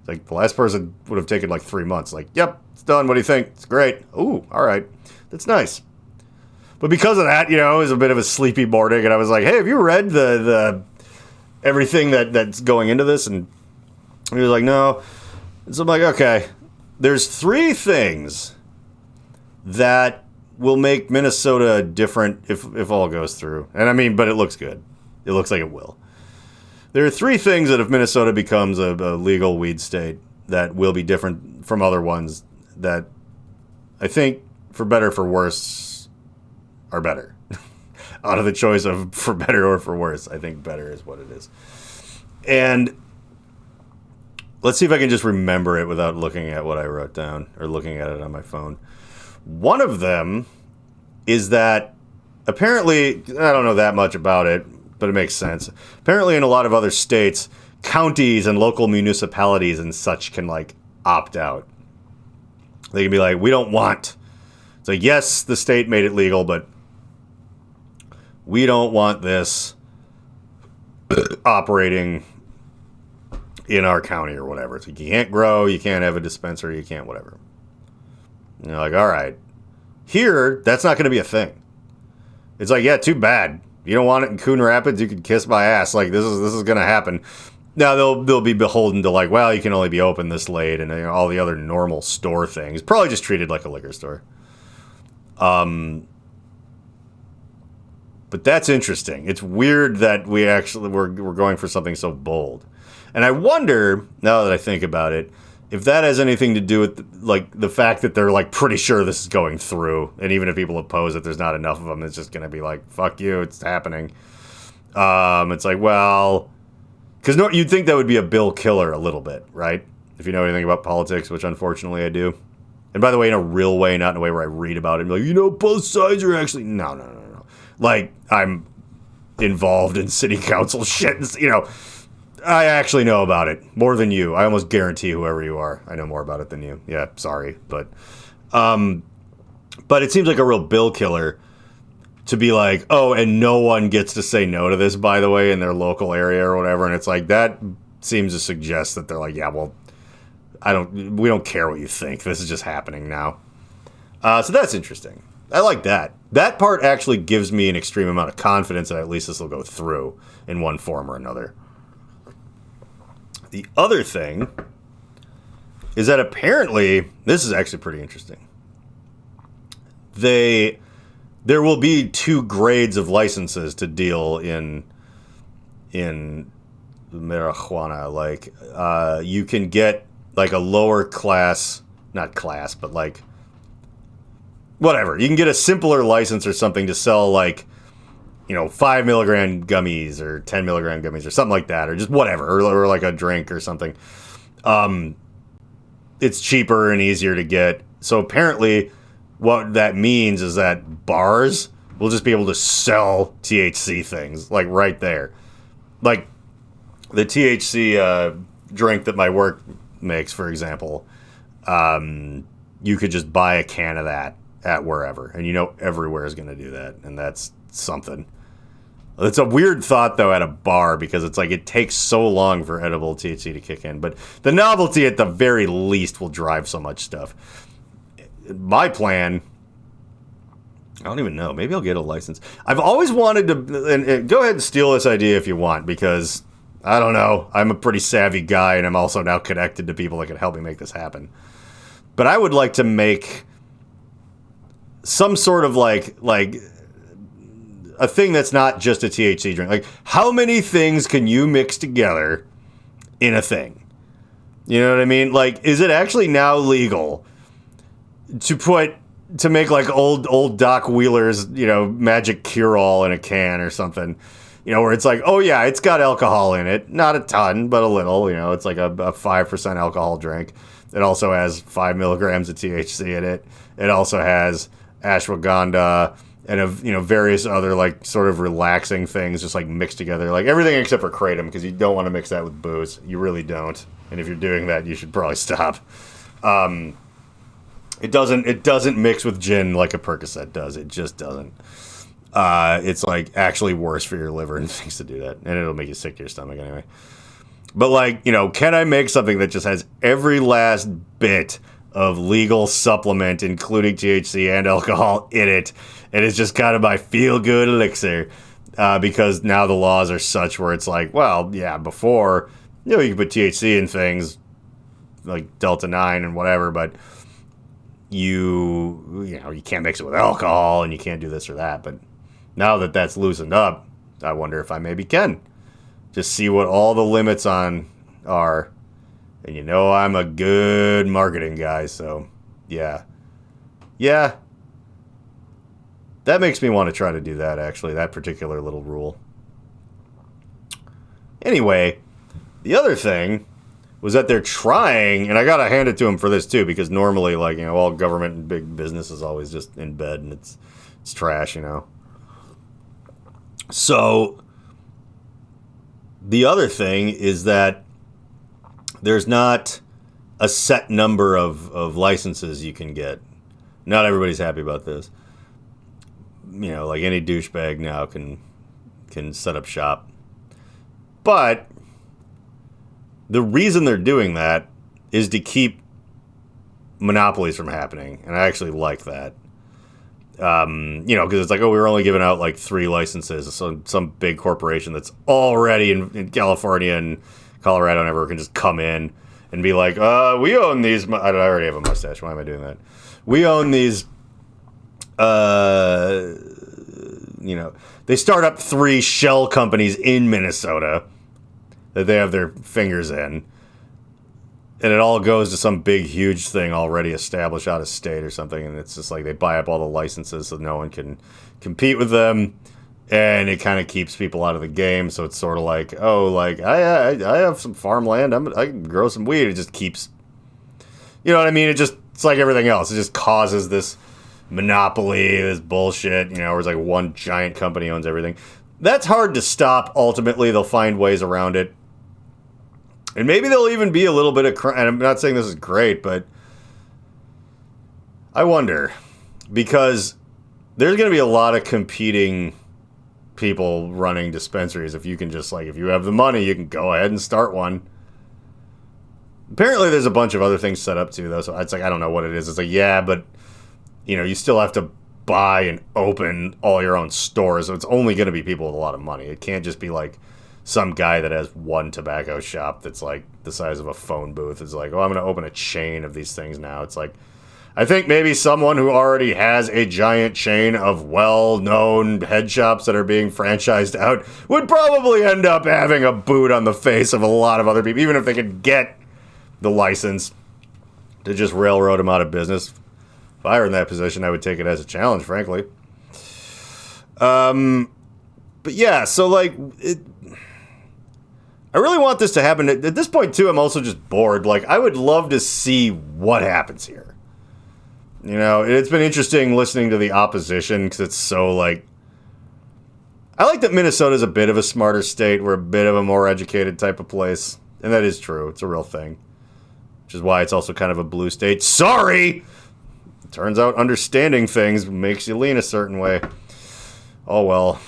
It's the last person would have taken 3 months. Yep, it's done. What do you think? It's great. Ooh, all right. That's nice. But because of that, it was a bit of a sleepy morning, and I was hey, have you read the everything that's going into this? And he was no. And so I'm okay, there's 3 things that will make Minnesota different if all goes through. And but it looks good. It looks like it will. There are 3 things that if Minnesota becomes a legal weed state that will be different from other ones that I think, for better or for worse, are better. Out of the choice of for better or for worse, I think better is what it is. And let's see if I can just remember it without looking at what I wrote down or looking at it on my phone. One of them is that apparently, I don't know that much about it, but it makes sense. Apparently in a lot of other states, counties and local municipalities and such can opt out. They can be we don't want. So yes, the state made it legal, but we don't want this operating in our county or whatever. So you can't grow, you can't have a dispensary, you can't whatever. And you're like, all right. Here, that's not going to be a thing. It's like, yeah, too bad. You don't want it in Coon Rapids, you can kiss my ass. Like, this is going to happen. Now, they'll be beholden to, like, well, you can only be open this late and all the other normal store things. Probably just treated like a liquor store. But that's interesting. It's weird that we're going for something so bold. And I wonder, now that I think about it, if that has anything to do with, like, the fact that they're, like, pretty sure this is going through. And even if people oppose it, there's not enough of them. It's just going to be like, fuck you, it's happening. It's like, well, because you'd think that would be a bill killer a little bit, right? If you know anything about politics, which unfortunately I do. And by the way, in a real way, not in a way where I read about it and be like, both sides are actually... No. Like, I'm involved in city council shit, I actually know about it more than you. I almost guarantee whoever you are, I know more about it than you. Yeah, sorry, but it seems like a real bill killer to be like, oh, and no one gets to say no to this, by the way, in their local area or whatever. And it's like, that seems to suggest that they're like, yeah, well, we don't care what you think. This is just happening now. So that's interesting. I like that. That part actually gives me an extreme amount of confidence that at least this will go through in one form or another. The other thing is that apparently, this is actually pretty interesting. There will be 2 grades of licenses to deal in marijuana. Like, you can get like a lower class, not class, but like whatever. You can get a simpler license or something to sell like, 5 milligram gummies or 10 milligram gummies or something like that, or just whatever, or like a drink or something. It's cheaper and easier to get. So apparently what that means is that bars will just be able to sell THC things, like right there. Like the THC drink that my work makes, for example, you could just buy a can of that at wherever, and everywhere is going to do that, and that's something. It's a weird thought, though, at a bar, because it's like it takes so long for edible THC to kick in. But the novelty, at the very least, will drive so much stuff. My plan... I don't even know. Maybe I'll get a license. I've always wanted to... And go ahead and steal this idea if you want, because, I don't know, I'm a pretty savvy guy, and I'm also now connected to people that can help me make this happen. But I would like to make some sort of, like a thing that's not just a THC drink. Like, how many things can you mix together in a thing? You know what I mean? Like, is it actually now legal to make like old Doc Wheeler's, magic cure-all in a can or something? Where it's like, oh yeah, it's got alcohol in it. Not a ton, but a little. It's like a 5% alcohol drink. It also has 5 milligrams of THC in it. It also has ashwagandha and various other like sort of relaxing things just like mixed together, like everything except for kratom, because you don't want to mix that with booze. You really don't. And if you're doing that, you should probably stop. It doesn't mix with gin like a Percocet does. It just doesn't. It's like actually worse for your liver and things to do that, and it'll make you sick to your stomach anyway. But like, can I make something that just has every last bit of legal supplement, including THC and alcohol, in it, and it's just kind of my feel-good elixir, because now the laws are such where it's like, well, yeah, before, you can put THC in things like Delta 9 and whatever, but you can't mix it with alcohol, and you can't do this or that. But now that that's loosened up, I wonder if I maybe can just see what all the limits on are. And I'm a good marketing guy, so yeah. That makes me want to try to do that, actually, that particular little rule. Anyway, the other thing was that they're trying, and I gotta hand it to them for this too, because normally, like, all government and big business is always just in bed, and it's trash, So, the other thing is that there's not a set number of licenses you can get. Not everybody's happy about this. Like any douchebag now can set up shop. But the reason they're doing that is to keep monopolies from happening, and I actually like that. Because it's like, oh, we were only giving out like 3 licenses. So some big corporation that's already in California and Colorado and everywhere can just come in and be like, we own these. I already have a mustache. Why am I doing that? We own these. They start up 3 shell companies in Minnesota that they have their fingers in. And it all goes to some big, huge thing already established out of state or something. And it's just like they buy up all the licenses so no one can compete with them. And it kind of keeps people out of the game. So it's sort of like, I have some farmland. I can grow some weed. It just keeps, you know what I mean? It's like everything else. It just causes this monopoly, this bullshit, where it's like one giant company owns everything. That's hard to stop. Ultimately, they'll find ways around it. And maybe there'll even be a little bit of crime. And I'm not saying this is great, but I wonder. Because there's going to be a lot of competing people running dispensaries. If you can just, if you have the money, you can go ahead and start one. Apparently there's a bunch of other things set up too, though. So it's like, I don't know what it is. It's like, yeah, but, you still have to buy and open all your own stores. So it's only going to be people with a lot of money. It can't just be like some guy that has one tobacco shop that's like the size of a phone booth is like, oh, I'm going to open a chain of these things now. It's like, I think maybe someone who already has a giant chain of well-known head shops that are being franchised out would probably end up having a boot on the face of a lot of other people, even if they could get the license to just railroad them out of business. If I were in that position, I would take it as a challenge, frankly. But yeah, so I really want this to happen. At this point, too, I'm also just bored. I would love to see what happens here. It's been interesting listening to the opposition because it's so, I like that Minnesota's a bit of a smarter state. We're a bit of a more educated type of place. And that is true. It's a real thing. Which is why it's also kind of a blue state. Sorry! Turns out understanding things makes you lean a certain way. Oh, well.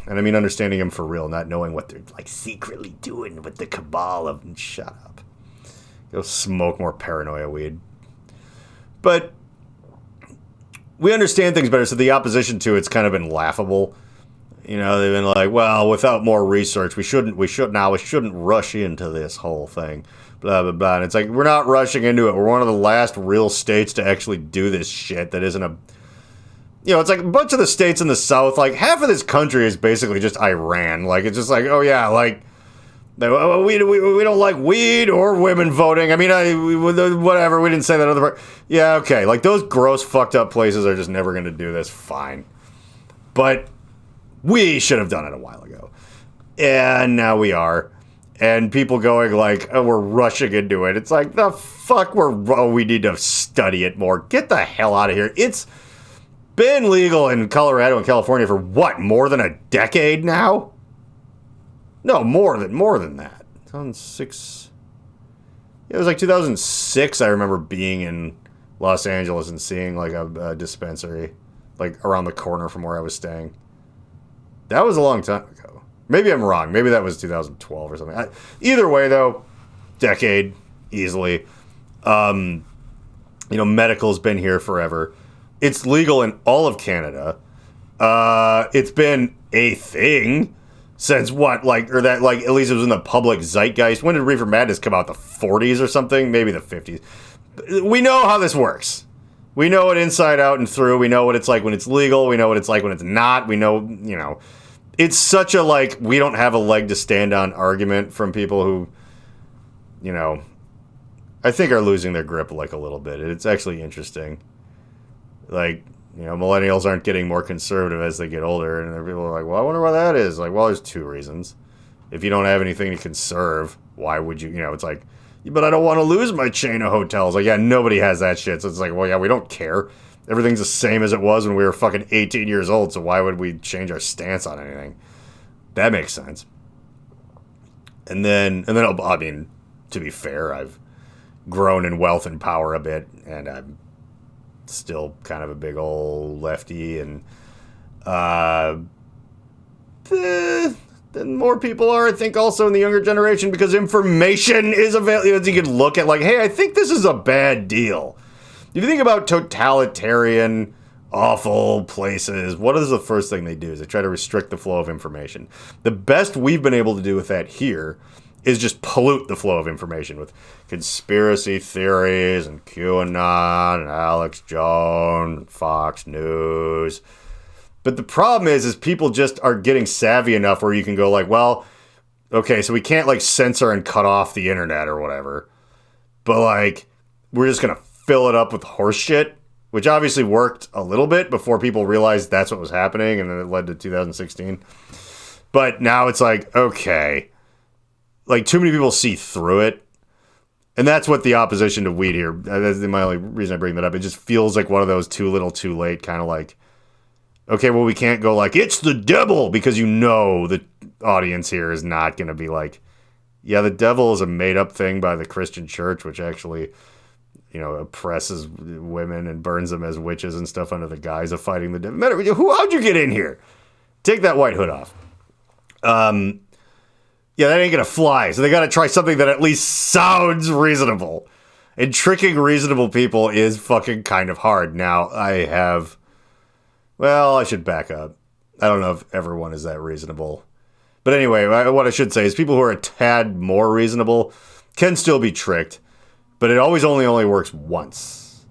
And I mean understanding them for real, not knowing what they're secretly doing with the cabal of... Shut up. Go smoke more paranoia weed. But we understand things better, so the opposition to it's kind of been laughable. They've been like, well, without more research, we shouldn't rush into this whole thing. Blah, blah, blah. And it's like, we're not rushing into it. We're one of the last real states to actually do this shit that isn't a... it's like a bunch of the states in the South, half of this country is basically just Iran. It's just like, oh yeah, we don't like weed or women voting. I mean, whatever, we didn't say that other part. Yeah, okay, those gross fucked up places are just never going to do this, fine. But we should have done it a while ago. And now we are. And people going oh, we're rushing into it. It's like, the fuck, we need to study it more. Get the hell out of here. It's been legal in Colorado and California for what, more than a decade now? No, more than that. 2006. It was 2006. I remember being in Los Angeles and seeing a dispensary around the corner from where I was staying. That was a long time ago. Maybe I'm wrong. Maybe that was 2012 or something. Either way, though, decade easily. Medical's been here forever. It's legal in all of Canada. It's been a thing since what, or that, at least it was in the public zeitgeist. When did Reefer Madness come out? The 40s or something? Maybe the 50s. We know how this works. We know it inside out and through. We know what it's like when it's legal. We know what it's like when it's not. We know, it's such a, we don't have a leg to stand on argument from people who, I think are losing their grip, a little bit. It's actually interesting. Millennials aren't getting more conservative as they get older, and people are like, well, I wonder why that is. Well, there's 2 reasons. If you don't have anything to conserve, why would you, it's like, but I don't want to lose my chain of hotels. Yeah, nobody has that shit. So it's like, well, yeah, we don't care. Everything's the same as it was when we were fucking 18 years old, so why would we change our stance on anything? That makes sense. And then, I mean, to be fair, I've grown in wealth and power a bit, and I'm still kind of a big old lefty, and than more people are, I think, also in the younger generation, because information is available. You can look at hey, I think this is a bad deal. If you think about totalitarian, awful places, what is the first thing they do? Is they try to restrict the flow of information. The best we've been able to do with that here is just pollute the flow of information with conspiracy theories and QAnon and Alex Jones and Fox News. But the problem is people just are getting savvy enough where you can go like, well, okay, so we can't like censor and cut off the internet or whatever. But like, we're just going to fill it up with horse shit, which obviously worked a little bit before people realized that's what was happening. And then it led to 2016. But now it's like, okay, like too many people see through it. And that's what the opposition to weed here, that's my only reason I bring that up. It just feels like one of those too little too late kind of like, okay, well, we can't go like, it's the devil, because you know the audience here is not going to be like, yeah, the devil is a made-up thing by the Christian church, which actually, you know, oppresses women and burns them as witches and stuff under the guise of fighting the devil. How'd you get in here? Take that white hood off. Yeah, that ain't going to fly, so they got to try something that at least sounds reasonable. And tricking reasonable people is fucking kind of hard. Now, I should back up. I don't know if everyone is that reasonable. But anyway, what I should say is people who are a tad more reasonable can still be tricked, but it always only works once.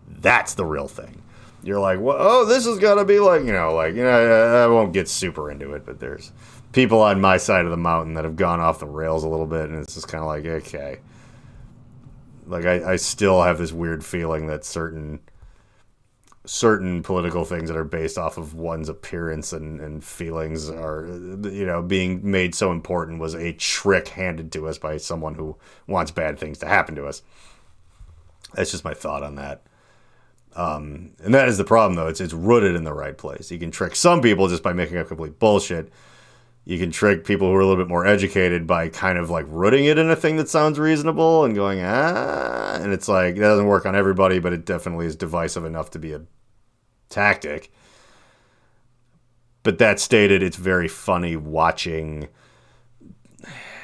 That's the real thing. You're like, well, oh, this is gonna be like, I won't get super into it, but there's people on my side of the mountain that have gone off the rails a little bit, and it's just kind of like, okay. Like, I still have this weird feeling that certain political things that are based off of one's appearance and feelings are, being made so important was a trick handed to us by someone who wants bad things to happen to us. That's just my thought on that. And that is the problem, though. It's rooted in the right place. You can trick some people just by making up complete bullshit. You can trick people who are a little bit more educated by kind of like rooting it in a thing that sounds reasonable and going, and it's like, that doesn't work on everybody, but it definitely is divisive enough to be a tactic. But that stated, it's very funny watching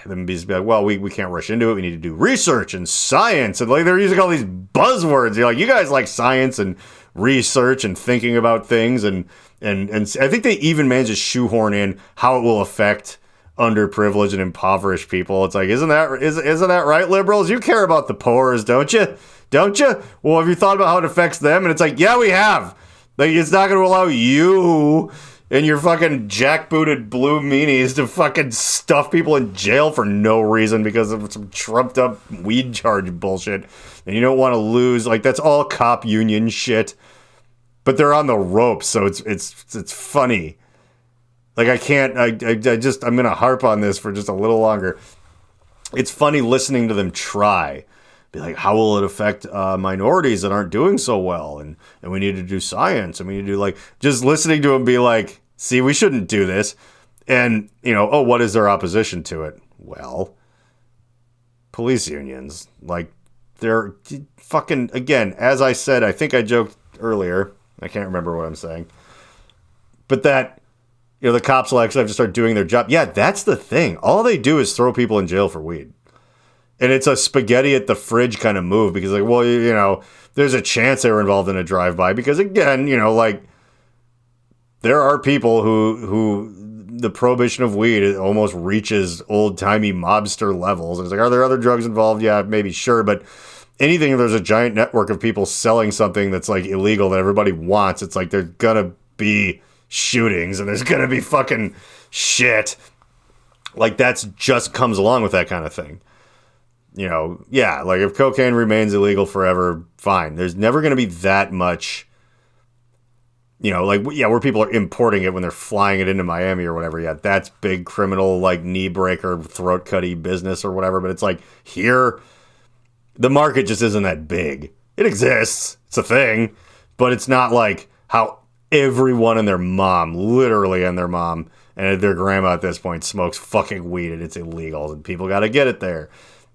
them be like, well, we can't rush into it. We need to do research and science. And like they're using all these buzzwords. You're like, you guys like science and research and thinking about things. And I think they even managed to shoehorn in how it will affect underprivileged and impoverished people. It's like, isn't that right, liberals? You care about the poor, don't you? Don't you? Well, have you thought about how it affects them? And it's like, yeah, we have. Like, it's not going to allow you and your fucking jackbooted blue meanies to fucking stuff people in jail for no reason because of some trumped up weed charge bullshit. And you don't want to lose. Like, that's all cop union shit. But they're on the ropes, so it's funny. Like, I'm going to harp on this for just a little longer. It's funny listening to them try. Be like, how will it affect minorities that aren't doing so well? And we need to do science. And we need to do, like, just listening to them be like, see, we shouldn't do this. And, what is their opposition to it? Well, police unions. Like, they're fucking, again, as I said, I think I joked earlier. I can't remember what I'm saying. But that, the cops will actually have to start doing their job. Yeah, that's the thing. All they do is throw people in jail for weed. And it's a spaghetti at the fridge kind of move because, like, well, there's a chance they were involved in a drive-by because, again, there are people who the prohibition of weed almost reaches old-timey mobster levels. It's like, are there other drugs involved? Yeah, maybe, sure, but anything, there's a giant network of people selling something that's, like, illegal that everybody wants. It's like there's gonna be shootings and there's gonna be fucking shit. Like, that's just comes along with that kind of thing. Yeah, like if cocaine remains illegal forever, fine. There's never going to be that much, where people are importing it when they're flying it into Miami or whatever. Yeah, that's big criminal, like knee breaker, throat cutty business or whatever. But it's like here, the market just isn't that big. It exists. It's a thing. But it's not like how everyone and their mom, literally and their mom and their grandma at this point smokes fucking weed and it's illegal. And people got to get it there.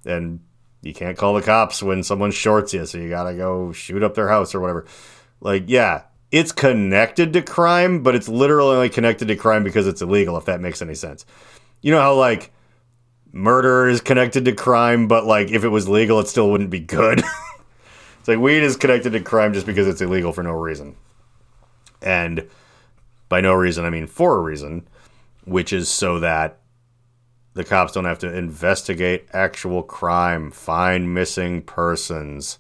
And you can't call the cops when someone shorts you, so you gotta go shoot up their house or whatever. Like, yeah, it's connected to crime, but it's literally only connected to crime because it's illegal, if that makes any sense. You know how, like, murder is connected to crime, but, like, if it was legal, it still wouldn't be good? It's like weed is connected to crime just because it's illegal for no reason. And by no reason, I mean for a reason, which is so that the cops don't have to investigate actual crime, find missing persons,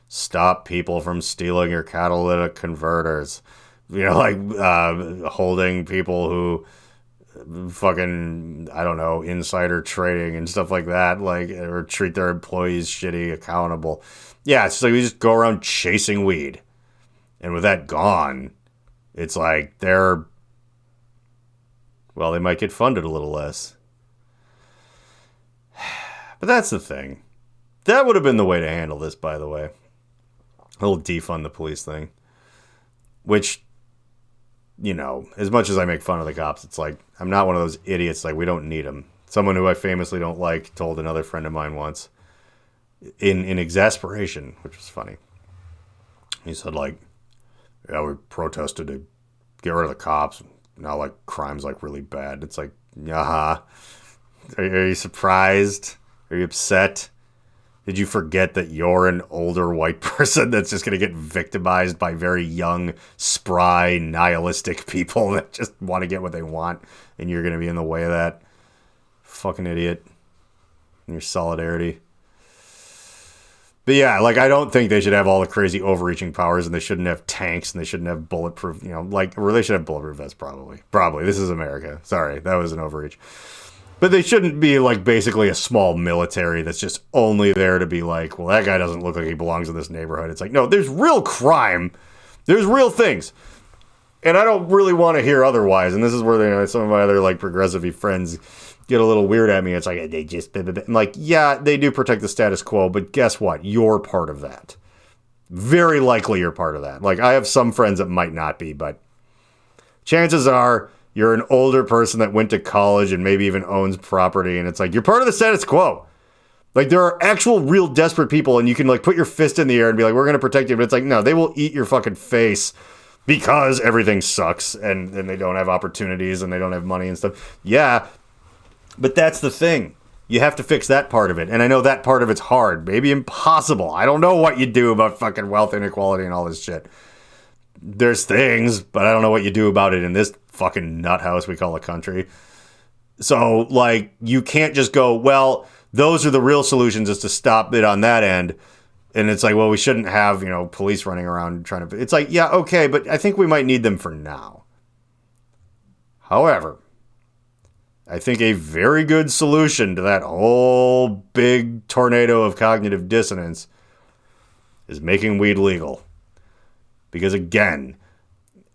stop people from stealing your catalytic converters. You know, like holding people who fucking, I don't know, insider trading and stuff like that, like, or treat their employees shitty, accountable. Yeah, it's like we just go around chasing weed. And with that gone, it's like they might get funded a little less. But that's the thing. That would have been the way to handle this, by the way. A little defund the police thing. Which, you know, as much as I make fun of the cops, it's like, I'm not one of those idiots, like, we don't need them. Someone who I famously don't like told another friend of mine once, in exasperation, which was funny. He said, like, yeah, we protested to get rid of the cops. Now, like, crime's, like, really bad. It's like, are you surprised? Are you upset? Did you forget that you're an older white person that's just going to get victimized by very young, spry, nihilistic people that just want to get what they want, and you're going to be in the way of that? Fucking idiot. And your solidarity. But yeah, like, I don't think they should have all the crazy overreaching powers, and they shouldn't have tanks, and they shouldn't have bulletproof, you know, like, or they should have bulletproof vests, probably. Probably. This is America. Sorry, that was an overreach. But they shouldn't be, like, basically a small military that's just only there to be like, well, that guy doesn't look like he belongs in this neighborhood. It's like, no, there's real crime. There's real things. And I don't really want to hear otherwise. And this is where, you know, some of my other, like, progressive-y friends get a little weird at me. It's like, they just... I'm like, yeah, they do protect the status quo, but guess what? You're part of that. Very likely you're part of that. Like, I have some friends that might not be, but chances are... You're an older person that went to college and maybe even owns property, and it's like, you're part of the status quo. Like, there are actual real desperate people, and you can, like, put your fist in the air and be like, we're going to protect you, but it's like, no, they will eat your fucking face because everything sucks, and they don't have opportunities, and they don't have money and stuff. Yeah, but that's the thing. You have to fix that part of it, and I know that part of it's hard, maybe impossible. I don't know what you do about fucking wealth inequality and all this shit. There's things, but I don't know what you do about it in this fucking nut house we call a country. So, like, you can't just go, well, those are the real solutions, is to stop it on that end. And it's like, well, we shouldn't have, you know, police running around trying to... It's like, yeah, okay, but I think we might need them for now. However, I think a very good solution to that whole big tornado of cognitive dissonance is making weed legal. Because, again,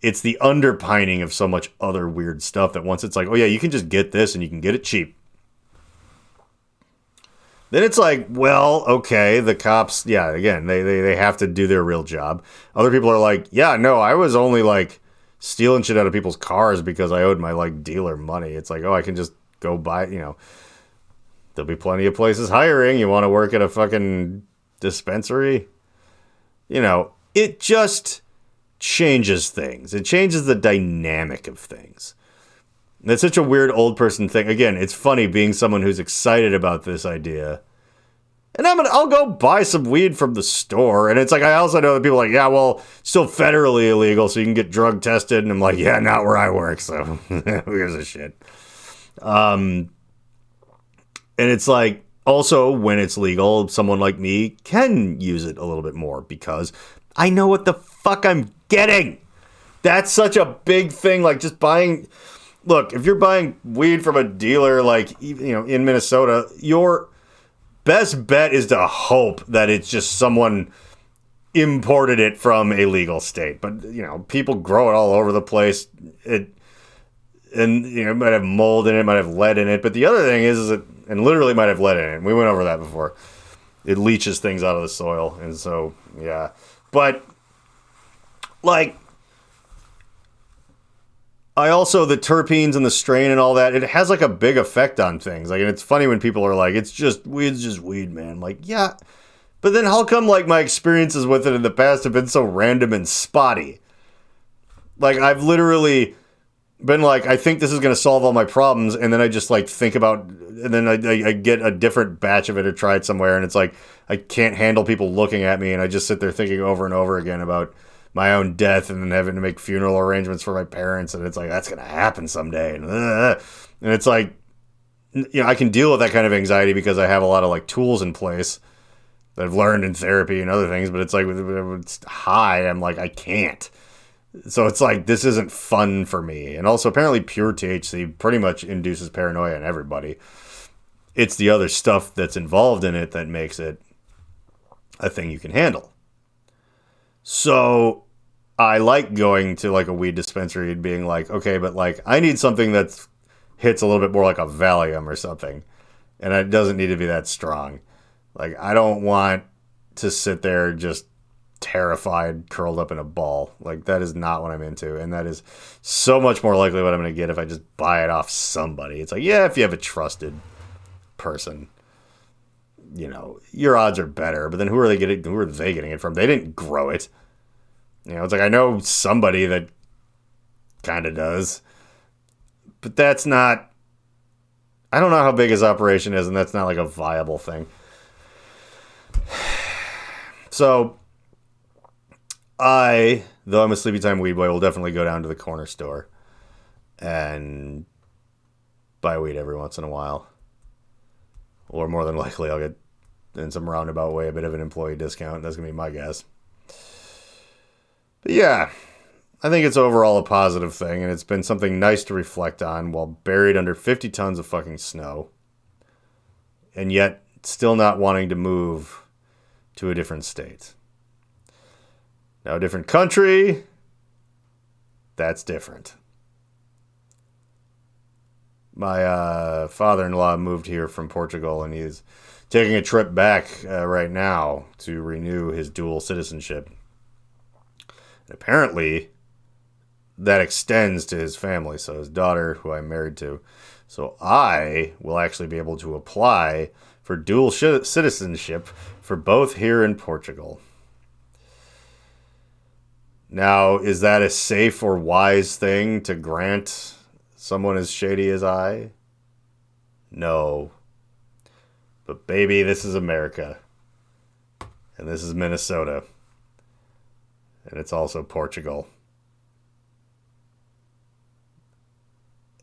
it's the underpinning of so much other weird stuff that once it's like, oh, yeah, you can just get this and you can get it cheap. Then it's like, well, okay, the cops, yeah, again, they have to do their real job. Other people are like, yeah, no, I was only, like, stealing shit out of people's cars because I owed my, like, dealer money. It's like, oh, I can just go buy, you know, there'll be plenty of places hiring. You want to work at a fucking dispensary? You know, it just... changes things. It changes the dynamic of things. That's such a weird old person thing. Again, it's funny being someone who's excited about this idea. And I'll go buy some weed from the store. And it's like, I also know that people are like, yeah, well, still federally illegal, so you can get drug tested. And I'm like, yeah, not where I work, so who gives a shit? And it's like, also, when it's legal, someone like me can use it a little bit more because I know what the fuck I'm getting. That's such a big thing. Like, just buying... Look, if you're buying weed from a dealer, like, you know, in Minnesota, your best bet is to hope that it's just someone imported it from a legal state. But, you know, people grow it all over the place. And, you know, it might have mold in it, might have lead in it. But the other thing is it, and literally might have lead in it. We went over that before. It leaches things out of the soil. And so, yeah. But... like, I also, the terpenes and the strain and all that, it has, like, a big effect on things. Like, and it's funny when people are like, weed's just weed, man. Like, yeah, but then how come, like, my experiences with it in the past have been so random and spotty? Like, I've literally been like, I think this is going to solve all my problems, and then I just like think about, and then I get a different batch of it or try it somewhere, and it's like I can't handle people looking at me, and I just sit there thinking over and over again about my own death, and then having to make funeral arrangements for my parents, and it's like that's going to happen someday, and it's like, I can deal with that kind of anxiety because I have a lot of like tools in place that I've learned in therapy and other things, but it's like when it's high, I'm like I can't. So it's like, this isn't fun for me. And also, apparently, pure THC pretty much induces paranoia in everybody. It's the other stuff that's involved in it that makes it a thing you can handle. So I like going to like a weed dispensary and being like, okay, but like I need something that hits a little bit more like a Valium or something. And it doesn't need to be that strong. Like, I don't want to sit there just terrified, curled up in a ball. Like, that is not what I'm into, and that is so much more likely what I'm going to get if I just buy it off somebody. It's like, yeah, if you have a trusted person, your odds are better, but then who are they getting it from? They didn't grow it. It's like, I know somebody that kind of does, but that's not, I don't know how big his operation is, and that's not like a viable thing. So though I'm a sleepy time weed boy, will definitely go down to the corner store and buy weed every once in a while. Or more than likely, I'll get, in some roundabout way, a bit of an employee discount. That's going to be my guess. But yeah, I think it's overall a positive thing, and it's been something nice to reflect on while buried under 50 tons of fucking snow. And yet, still not wanting to move to a different state. Now, a different country, that's different. My father-in-law moved here from Portugal, and he's taking a trip back right now to renew his dual citizenship. And apparently, that extends to his family, so his daughter, who I'm married to. So I will actually be able to apply for dual citizenship for both here in Portugal. Now, is that a safe or wise thing to grant someone as shady as I? No. But baby, this is America. And this is Minnesota. And it's also Portugal.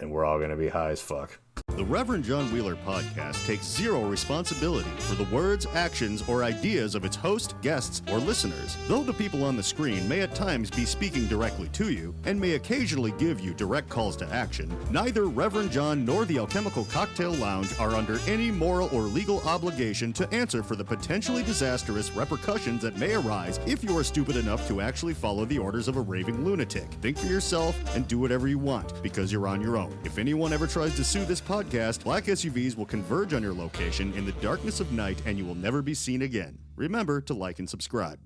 And we're all going to be high as fuck. The Reverend John Wheeler podcast takes zero responsibility for the words, actions, or ideas of its host, guests, or listeners. Though the people on the screen may at times be speaking directly to you and may occasionally give you direct calls to action, neither Reverend John nor the Alchemical Cocktail Lounge are under any moral or legal obligation to answer for the potentially disastrous repercussions that may arise if you are stupid enough to actually follow the orders of a raving lunatic. Think for yourself and do whatever you want, because you're on your own. If anyone ever tries to sue this podcast, black SUVs will converge on your location in the darkness of night and you will never be seen again. Remember to like and subscribe.